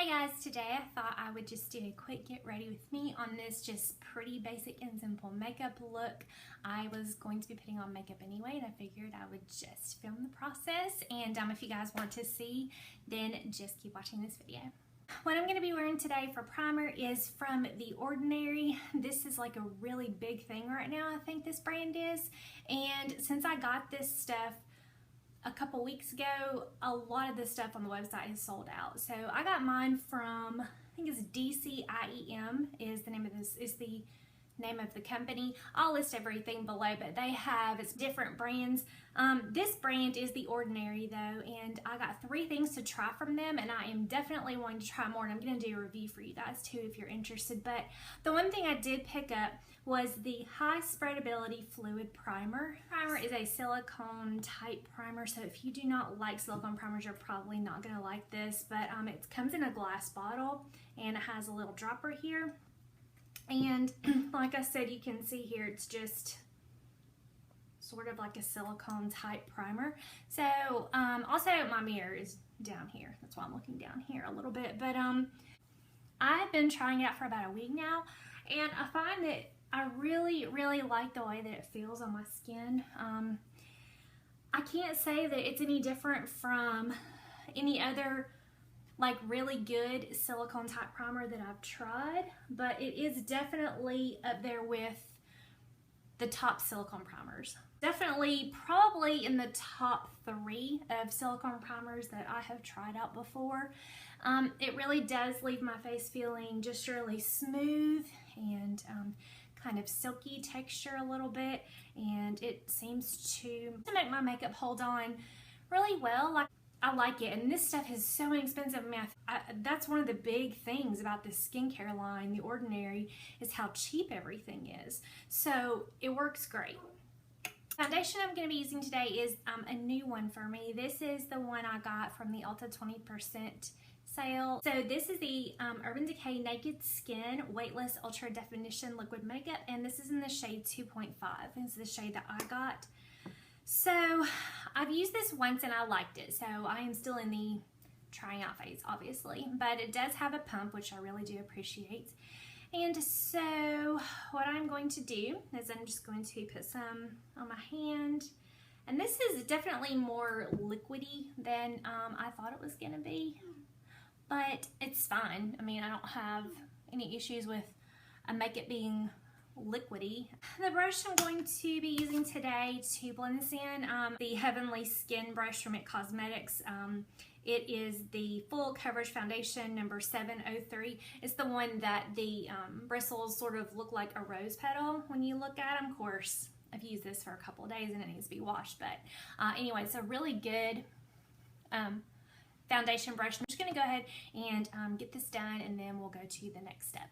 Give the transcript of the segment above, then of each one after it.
Hey guys, today I thought I would just do a quick get ready with me on this just pretty basic and simple makeup look. I was going to be putting on makeup anyway, and I figured I would just film the process, and if you guys want to see, then just keep watching this video. What I'm going to be wearing today for primer is from The Ordinary. This is like a really big thing right now, I think this brand is, and since I got this stuff a couple weeks ago, a lot of this stuff on the website is sold out. So I got mine from, I think it's DCIEM is the name of this, is the name of the company. I'll list everything below, but they have, it's different brands. This brand is The Ordinary though, and I got 3 things to try from them, and I am definitely wanting to try more, and I'm going to do a review for you guys too if you're interested. But the one thing I did pick up was the High Spreadability Fluid Primer. Primer is a silicone type primer, so if you do not like silicone primers, you're probably not going to like this, but it comes in a glass bottle and it has a little dropper here. And like I said, you can see here it's just sort of like a silicone type primer. So also my mirror is down here, that's why I'm looking down here a little bit, but I've been trying it out for about a week now, and I find that I really like the way that it feels on my skin. I can't say that it's any different from any other like really good silicone type primer that I've tried, but it is definitely up there with the top silicone primers. Definitely probably in the top 3 of silicone primers that I have tried out before. It really does leave my face feeling just really smooth and kind of silky texture a little bit, and it seems to make my makeup hold on really well. Like, I like it, and this stuff is so inexpensive. I mean, that's one of the big things about this skincare line, The Ordinary, is how cheap everything is. So it works great. Foundation I'm going to be using today is a new one for me. This is the one I got from the Ulta 20% sale. So this is the Urban Decay Naked Skin Weightless Ultra Definition Liquid Makeup, and this is in the shade 2.5. This is the shade that I got. So I've used this once and I liked it, so I am still in the trying out phase, obviously, but it does have a pump, which I really do appreciate. And so what I'm going to do is I'm just going to put some on my hand, and this is definitely more liquidy than I thought it was going to be, but it's fine. I mean, I don't have any issues with a makeup being liquidy. The brush I'm going to be using today to blend this in, the Heavenly Skin brush from IT Cosmetics. It is the Full Coverage Foundation number 703. It's the one that the bristles sort of look like a rose petal when you look at them. Of course, I've used this for a couple of days and it needs to be washed, but anyway, it's a really good foundation brush. I'm just going to go ahead and get this done, and then we'll go to the next step.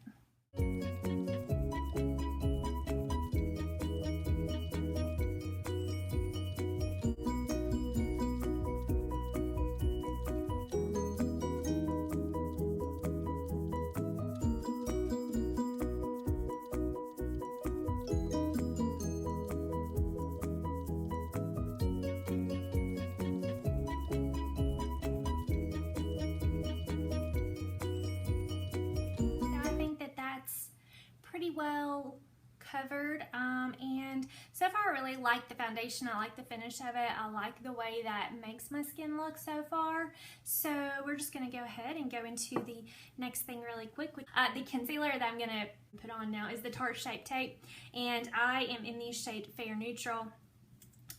Pretty well covered, and so far I really like the foundation. I like the finish of it. I like the way that makes my skin look so far. So we're just going to go ahead and go into the next thing really quick. The concealer that I'm going to put on now is the Tarte Shape Tape, and I am in the shade Fair Neutral.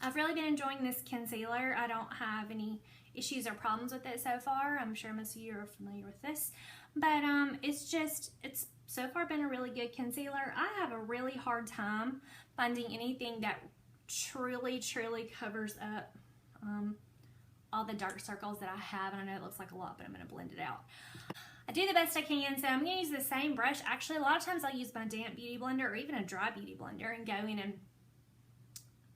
I've really been enjoying this concealer. I don't have any issues or problems with it so far. I'm sure most of you are familiar with this, but it's so far been a really good concealer. I have a really hard time finding anything that truly covers up all the dark circles that I have, and I know it looks like a lot, but I'm going to blend it out. I do the best I can, so I'm going to use the same brush. Actually, a lot of times I'll use my damp beauty blender or even a dry beauty blender and go in and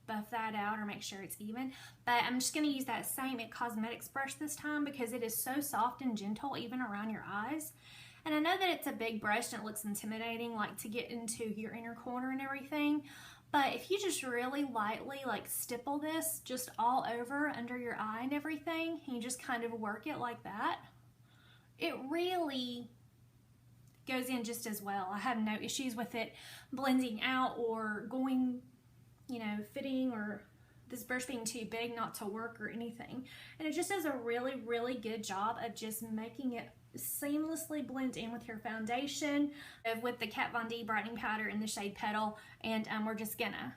buff that out or make sure it's even, but I'm just going to use that same IT Cosmetics brush this time because it is so soft and gentle even around your eyes. And I know that it's a big brush and it looks intimidating, like to get into your inner corner and everything, but if you just really lightly like stipple this just all over under your eye and everything, and you just kind of work it like that, it really goes in just as well. I have no issues with it blending out or going, you know, fitting, or this brush being too big not to work or anything. And it just does a really, really good job of just making it seamlessly blend in with your foundation, with the Kat Von D brightening powder in the shade Petal. And we're just gonna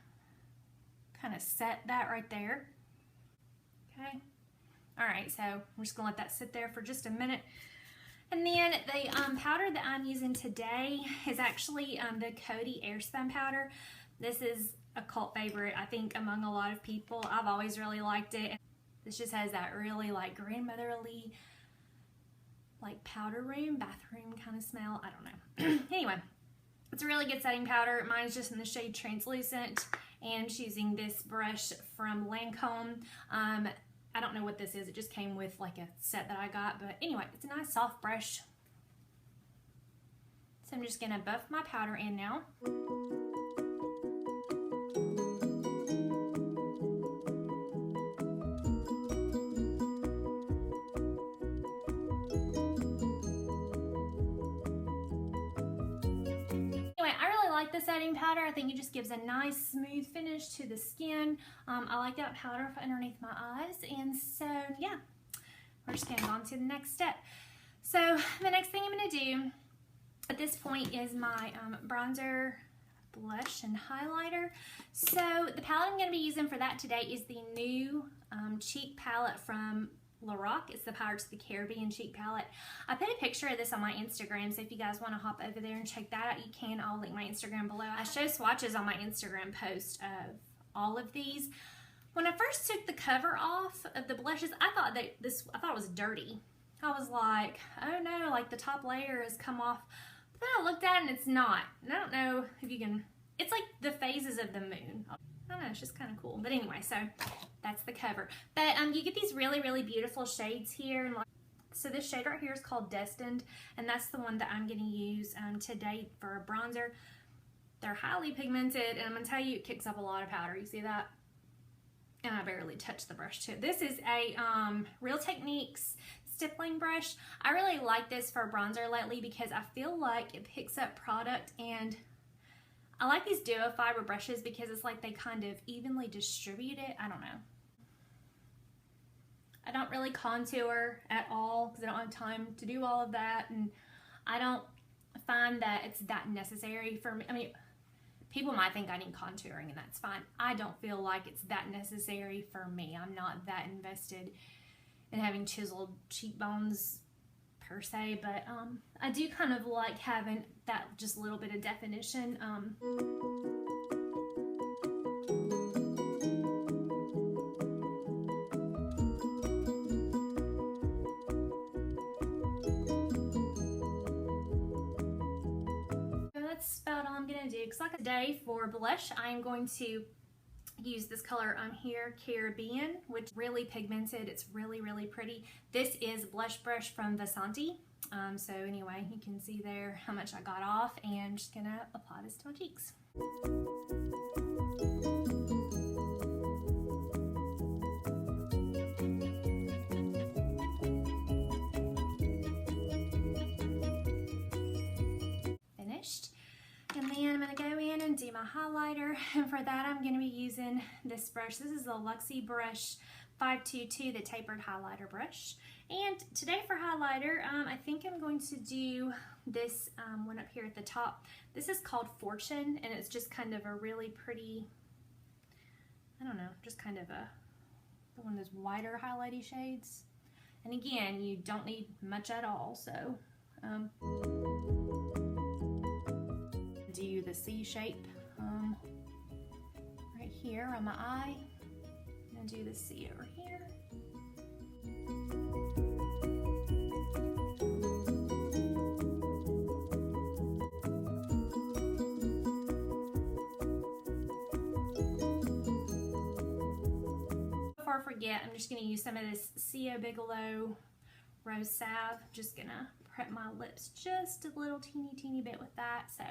kind of set that right there. Okay. All right, so we're just gonna let that sit there for just a minute. And then the powder that I'm using today is actually the Coty Airspun powder. This is a cult favorite, I think, among a lot of people. I've always really liked it. This just has that really like grandmotherly, like powder room, bathroom kind of smell. I don't know. Anyway, it's a really good setting powder. Mine's just in the shade Translucent, and just using this brush from Lancome. I don't know what this is. It just came with like a set that I got, but anyway, it's a nice soft brush. So I'm just gonna buff my powder in now. The setting powder, I think it just gives a nice smooth finish to the skin. I like that powder underneath my eyes, and so yeah, we're just gonna go on to the next step. So the next thing I'm gonna do at this point is my bronzer, blush, and highlighter. So the palette I'm gonna be using for that today is the new cheek palette from Lorac. It's the Pirates of the Caribbean cheek palette. I put a picture of this on my Instagram, so if you guys want to hop over there and check that out, you can. I'll link my Instagram below. I show swatches on my Instagram post of all of these. When I first took the cover off of the blushes, I thought it was dirty. I was like, oh no, like the top layer has come off. But then I looked at it and it's not. And I don't know if you can, it's like the phases of the moon. I don't know, it's just kind of cool. But anyway, so that's the cover. But you get these really, really beautiful shades here. And so this shade right here is called Destined, and that's the one that I'm going to use today for a bronzer. They're highly pigmented, and I'm going to tell you, it kicks up a lot of powder. You see that? And I barely touched the brush too. This is a Real Techniques stippling brush. I really like this for a bronzer lately because I feel like it picks up product, and I like these duo fiber brushes because it's like they kind of evenly distribute it. I don't know. I don't really contour at all because I don't have time to do all of that, and I don't find that it's that necessary for me. I mean, people might think I need contouring, and that's fine. I don't feel like it's that necessary for me. I'm not that invested in having chiseled cheekbones per se, but I do kind of like having that just little bit of definition. So that's about all I'm gonna do. Because like today for blush, I am going to use this color here, Caribbean, which is really pigmented. It's really, really pretty. This is blush brush from Vasanti. So anyway, you can see there how much I got off, and I'm just gonna apply this to my cheeks. Finished. And then I'm going to go in and do my highlighter, and for that I'm going to be using this brush. This is the Luxie Brush 522, the tapered highlighter brush. And today for highlighter, I think I'm going to do this one up here at the top. This is called Fortune, and it's just kind of a really pretty, I don't know, just kind of one of those wider highlighty shades. And again, you don't need much at all, so do the C shape right here on my eye, and do the C over here. Before I forget, I'm just going to use some of this C.O. Bigelow Rose Salve. Just going to prep my lips just a little teeny bit with that. So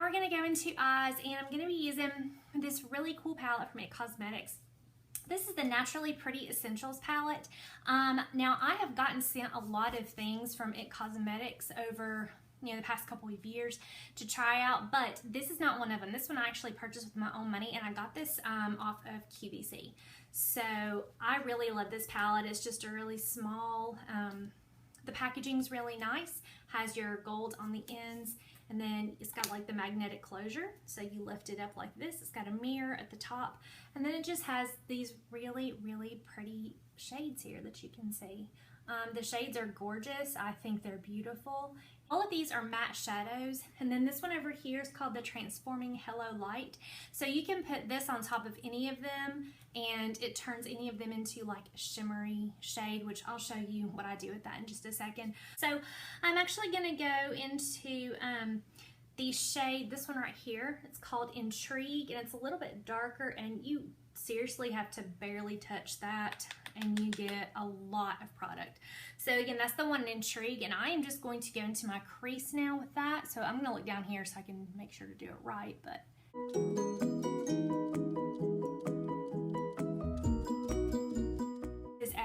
we're going to go into eyes, and I'm going to be using this really cool palette from It Cosmetics. This is the Naturally Pretty Essentials palette. Now, I have gotten sent a lot of things from IT Cosmetics over the past couple of years to try out, but this is not one of them. This one I actually purchased with my own money, and I got this off of QVC. So I really love this palette. It's just a really small, the packaging's really nice, has your gold on the ends, and then it's got like the magnetic closure, so you lift it up like this. It's got a mirror at the top, and then it just has these really, really pretty shades here that you can see. The shades are gorgeous. I think they're beautiful. All of these are matte shadows, and then this one over here is called the Transforming Hello Light. So you can put this on top of any of them, and it turns any of them into like a shimmery shade, which I'll show you what I do with that in just a second. So I'm actually gonna go into the shade, this one right here. It's called Intrigue, and it's a little bit darker, and you seriously have to barely touch that and you get a lot of product. So again, that's the one in Intrigue, and I am just going to go into my crease now with that. So I'm gonna look down here so I can make sure to do it right, but this is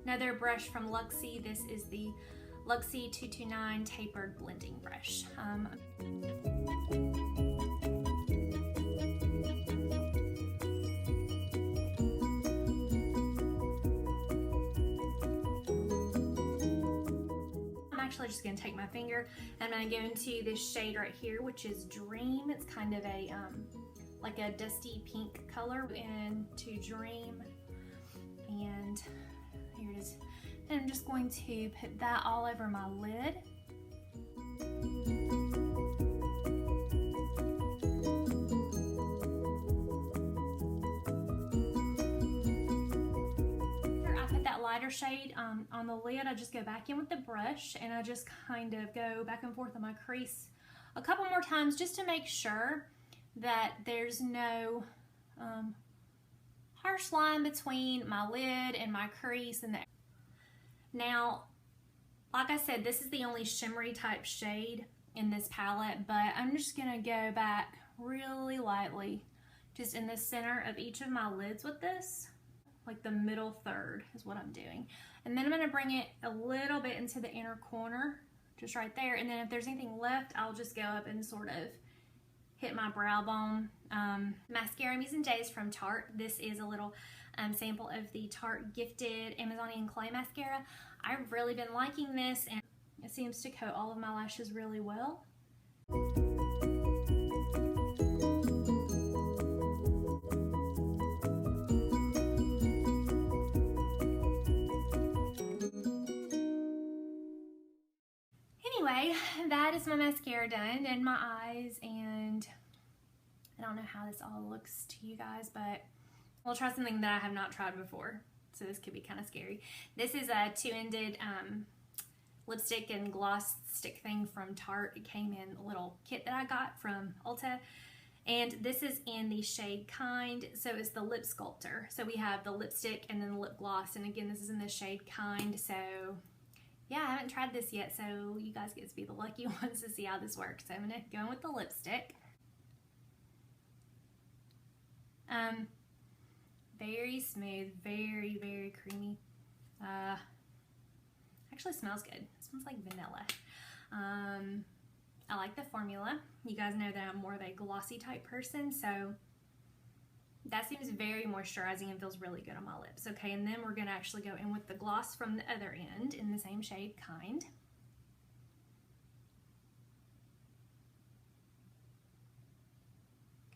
another brush from Luxie. This is the Luxie 229 tapered blending brush. Just gonna take my finger and I'm gonna go into this shade right here, which is Dream. It's kind of a like a dusty pink color, into Dream, and here it is. And I'm just going to put that all over my lid. Lighter shade on the lid. I just go back in with the brush and I just kind of go back and forth on my crease a couple more times just to make sure that there's no harsh line between my lid and my crease. And now, like I said, this is the only shimmery type shade in this palette, but I'm just gonna go back really lightly just in the center of each of my lids with this. Like the middle third is what I'm doing. And then I'm gonna bring it a little bit into the inner corner, just right there. And then if there's anything left, I'll just go up and sort of hit my brow bone. Mascara I'm using Jay's from Tarte. This is a little sample of the Tarte Gifted Amazonian Clay Mascara. I've really been liking this, and it seems to coat all of my lashes really well. Anyway, that is my mascara done and my eyes, and I don't know how this all looks to you guys, but we'll try something that I have not tried before, so this could be kind of scary. This is a two-ended lipstick and gloss stick thing from Tarte. It came in a little kit that I got from Ulta, and this is in the shade Kind, so it's the Lip Sculpter. So we have the lipstick and then the lip gloss, and again, this is in the shade Kind. So yeah, I haven't tried this yet, so you guys get to be the lucky ones to see how this works. So I'm gonna go in with the lipstick. Very smooth, very, very creamy. Actually smells good. It smells like vanilla. I like the formula. You guys know that I'm more of a glossy type person, so that seems very moisturizing and feels really good on my lips. Okay, and then we're gonna actually go in with the gloss from the other end in the same shade Kind.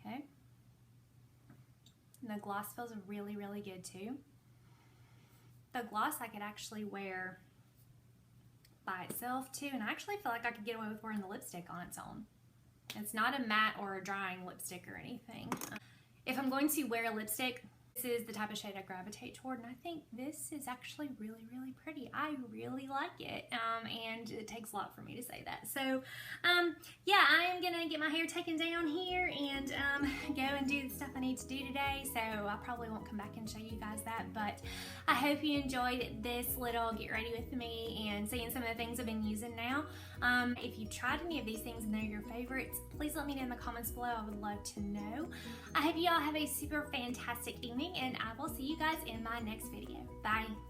Okay. And the gloss feels really, really good too. The gloss I could actually wear by itself too, and I actually feel like I could get away with wearing the lipstick on its own. It's not a matte or a drying lipstick or anything. If I'm going to wear a lipstick, this is the type of shade I gravitate toward, and I think this is actually really, really pretty. I really like it, and it takes a lot for me to say that. So, yeah, I am gonna get my hair taken down here and go and do the stuff I need to do today, so I probably won't come back and show you guys that, but I hope you enjoyed this little get ready with me and seeing some of the things I've been using now. If you tried any of these things and they're your favorites, please let me know in the comments below. I would love to know. I hope you all have a super fantastic evening. and I will see you guys in my next video. Bye!